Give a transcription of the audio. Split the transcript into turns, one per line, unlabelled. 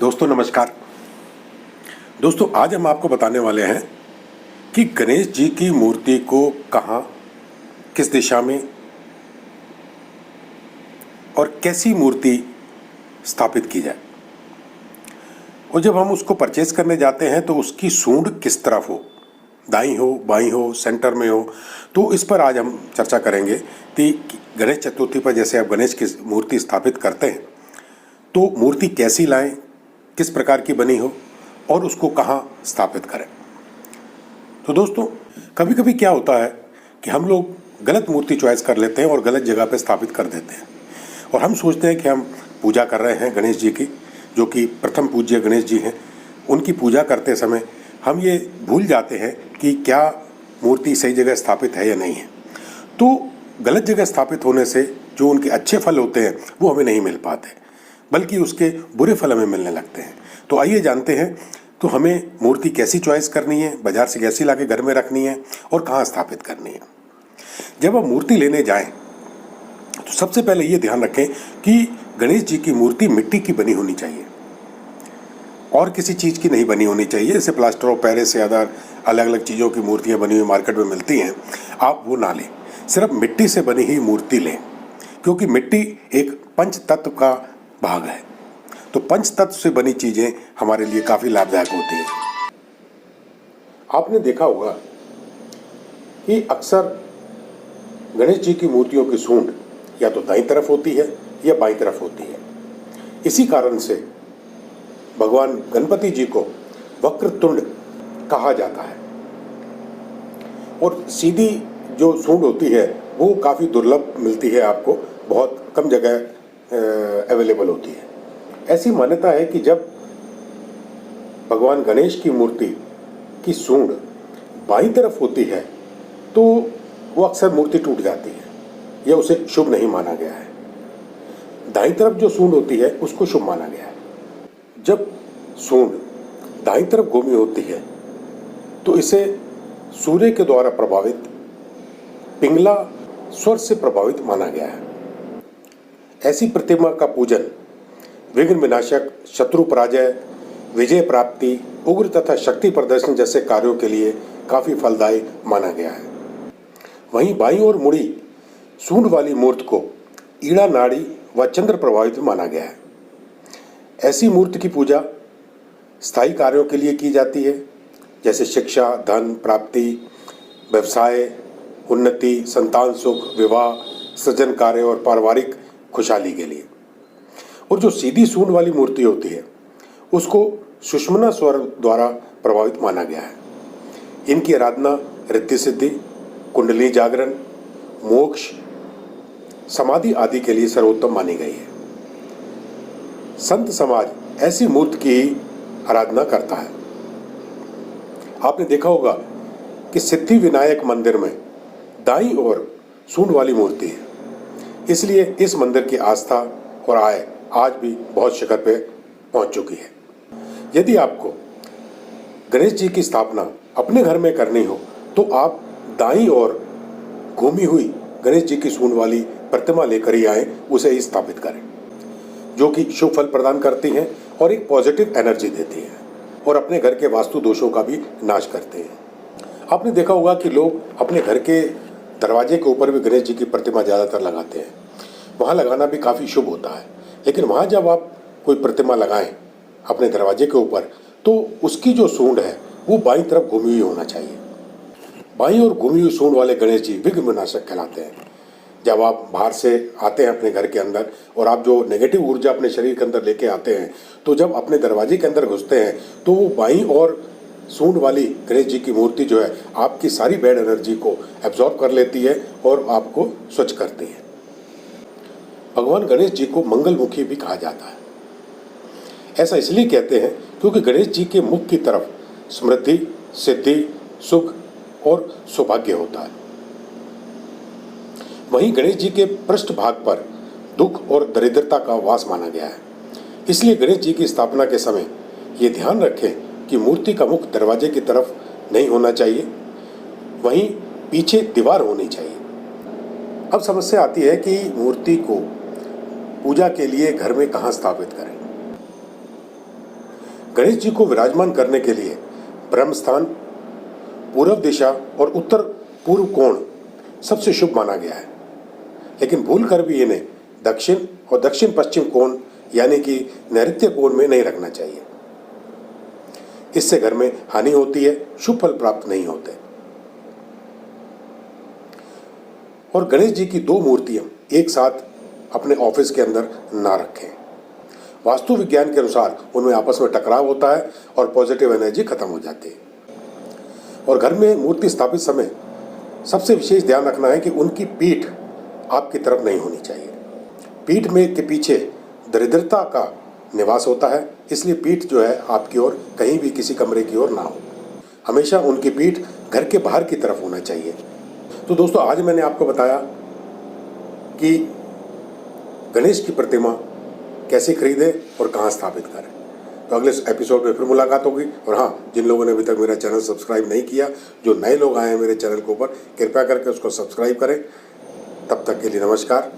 दोस्तों नमस्कार। दोस्तों आज हम आपको बताने वाले हैं कि गणेश जी की मूर्ति को कहाँ, किस दिशा में और कैसी मूर्ति स्थापित की जाए। और जब हम उसको परचेज करने जाते हैं तो उसकी सूंड किस तरफ हो, दाईं हो, बाईं हो, सेंटर में हो। तो इस पर आज हम चर्चा करेंगे कि गणेश चतुर्थी पर जैसे आप गणेश की मूर्ति स्थापित करते हैं तो मूर्ति कैसी लाएं, किस प्रकार की बनी हो और उसको कहाँ स्थापित करें। तो दोस्तों कभी कभी क्या होता है कि हम लोग गलत मूर्ति चॉइस कर लेते हैं और गलत जगह पे स्थापित कर देते हैं और हम सोचते हैं कि हम पूजा कर रहे हैं गणेश जी की, जो कि प्रथम पूज्य गणेश जी हैं। उनकी पूजा करते समय हम ये भूल जाते हैं कि क्या मूर्ति सही जगह स्थापित है या नहीं है। तो गलत जगह स्थापित होने से जो उनके अच्छे फल होते हैं वो हमें नहीं मिल पाते, बल्कि उसके बुरे फल हमें मिलने लगते हैं। तो आइए जानते हैं तो हमें मूर्ति कैसी चॉइस करनी है, बाजार से कैसी लाके घर में रखनी है और कहाँ स्थापित करनी है। जब आप मूर्ति लेने जाएं तो सबसे पहले ये ध्यान रखें कि गणेश जी की मूर्ति मिट्टी की बनी होनी चाहिए और किसी चीज़ की नहीं बनी होनी चाहिए। जैसे प्लास्टर ऑफ पेरिस या अदर अलग अलग चीज़ों की मूर्तियाँ बनी हुई मार्केट में मिलती हैं, आप वो ना लें। सिर्फ मिट्टी से बनी हुई मूर्ति लें, क्योंकि मिट्टी एक पंच तत्व का भाग है। तो पंच तत्व से बनी चीज़ें हमारे लिए काफ़ी लाभदायक होती हैं। आपने देखा होगा कि अक्सर गणेश जी की मूर्तियों की सूंड या तो दाईं तरफ होती है या बाईं तरफ होती है। इसी कारण से भगवान गणपति जी को वक्रतुंड कहा जाता है और सीधी जो सूंड होती है वो काफ़ी दुर्लभ मिलती है, आपको बहुत कम जगह अवेलेबल होती है। ऐसी मान्यता है कि जब भगवान गणेश की मूर्ति की सूंड बाईं तरफ होती है तो वो अक्सर मूर्ति टूट जाती है या उसे शुभ नहीं माना गया है। दाईं तरफ जो सूंड होती है उसको शुभ माना गया है। जब सूंड दाईं तरफ घूमी होती है तो इसे सूर्य के द्वारा प्रभावित पिंगला स्वर से प्रभावित माना गया है। ऐसी प्रतिमा का पूजन विघ्न विनाशक, शत्रु पराजय, विजय प्राप्ति, उग्र तथा शक्ति प्रदर्शन जैसे कार्यों के लिए काफी फलदायी माना गया है। वहीं बाईं ओर मुड़ी सूंड वाली मूर्ति को ईड़ा नाड़ी व चंद्र प्रभावित माना गया है। ऐसी मूर्ति की पूजा स्थायी कार्यों के लिए की जाती है, जैसे शिक्षा, धन प्राप्ति, व्यवसाय उन्नति, संतान सुख, विवाह, सृजन कार्य और पारिवारिक खुशहाली के लिए। और जो सीधी सूंड वाली मूर्ति होती है उसको सुषुम्ना स्वर द्वारा प्रभावित माना गया है। इनकी आराधना रिद्धि सिद्धि, कुंडली जागरण, मोक्ष, समाधि आदि के लिए सर्वोत्तम मानी गई है। संत समाज ऐसी मूर्ति की आराधना करता है। आपने देखा होगा कि सिद्धि विनायक मंदिर में दाईं ओर सूंड वाली मूर्ति है, इसलिए इस मंदिर की आस्था और आय आज भी बहुत शिखर पे पहुंच चुकी है। यदि आपको गणेश जी की स्थापना अपने घर में करनी हो तो आप दाईं ओर घूमी हुई गणेश जी की सूंड वाली प्रतिमा लेकर ही आए, उसे ही स्थापित करें, जो कि शुभ फल प्रदान करती हैं और एक पॉजिटिव एनर्जी देती है और अपने घर के वास्तु दोषों का भी नाश करते हैं। आपने देखा होगा कि लोग अपने घर के दरवाजे के ऊपर भी गणेश जी की प्रतिमा ज़्यादातर लगाते हैं। वहाँ लगाना भी काफ़ी शुभ होता है, लेकिन वहाँ जब आप कोई प्रतिमा लगाएं अपने दरवाजे के ऊपर तो उसकी जो सूंड है वो बाईं तरफ घूमी हुई होना चाहिए। बाईं ओर घूमी हुई सूंड वाले गणेश जी विघ्न विनाशक कहलाते हैं। जब आप बाहर से आते हैं अपने घर के अंदर और आप जो नेगेटिव ऊर्जा अपने शरीर के अंदर लेके आते हैं, तो जब अपने दरवाजे के अंदर घुसते हैं तो वो बाईं ओर सूंड वाली गणेश जी की मूर्ति जो है आपकी सारी बैड एनर्जी को एब्जॉर्ब कर लेती है और आपको स्वच्छ करती है। भगवान गणेश जी को मंगलमुखी भी कहा जाता है। ऐसा इसलिए कहते हैं क्योंकि गणेश जी के मुख की तरफ समृद्धि, सिद्धि, सुख और सौभाग्य होता है। वहीं गणेश जी के पृष्ठ भाग पर दुख और दरिद्रता का वास माना गया है। इसलिए गणेश जी की स्थापना के समय ये ध्यान रखें कि मूर्ति का मुख दरवाजे की तरफ नहीं होना चाहिए, वहीं पीछे दीवार होनी चाहिए। अब समस्या आती है कि मूर्ति को पूजा के लिए घर में कहाँ स्थापित करें। गणेश जी को विराजमान करने के लिए ब्रह्म स्थान, पूर्व दिशा और उत्तर पूर्व कोण सबसे शुभ माना गया है, लेकिन भूल कर भी इन्हें दक्षिण और दक्षिण पश्चिम कोण यानी कि नैऋत्य कोण में नहीं रखना चाहिए। इससे घर में हानि होती है, शुभ फल प्राप्त नहीं होते। और गणेश जी की 2 मूर्तियां एक साथ अपने ऑफिस के अंदर ना रखें। वास्तु विज्ञान के अनुसार उनमें आपस में टकराव होता है और पॉजिटिव एनर्जी खत्म हो जाती है। और घर में मूर्ति स्थापित समय सबसे विशेष ध्यान रखना है कि उनकी पीठ आपकी तरफ नहीं होनी चाहिए। पीठ में के पीछे दरिद्रता का निवास होता है, इसलिए पीठ जो है आपकी ओर कहीं भी किसी कमरे की ओर ना हो। हमेशा उनकी पीठ घर के बाहर की तरफ होना चाहिए। तो दोस्तों, आज मैंने आपको बताया कि गणेश की प्रतिमा कैसे खरीदें और कहाँ स्थापित करें। तो अगले एपिसोड में फिर मुलाकात होगी। और हाँ, जिन लोगों ने अभी तक मेरा चैनल सब्सक्राइब नहीं किया, जो नए लोग आए हैं मेरे चैनल के ऊपर, कृपया करके उसको सब्सक्राइब करें। तब तक के लिए नमस्कार।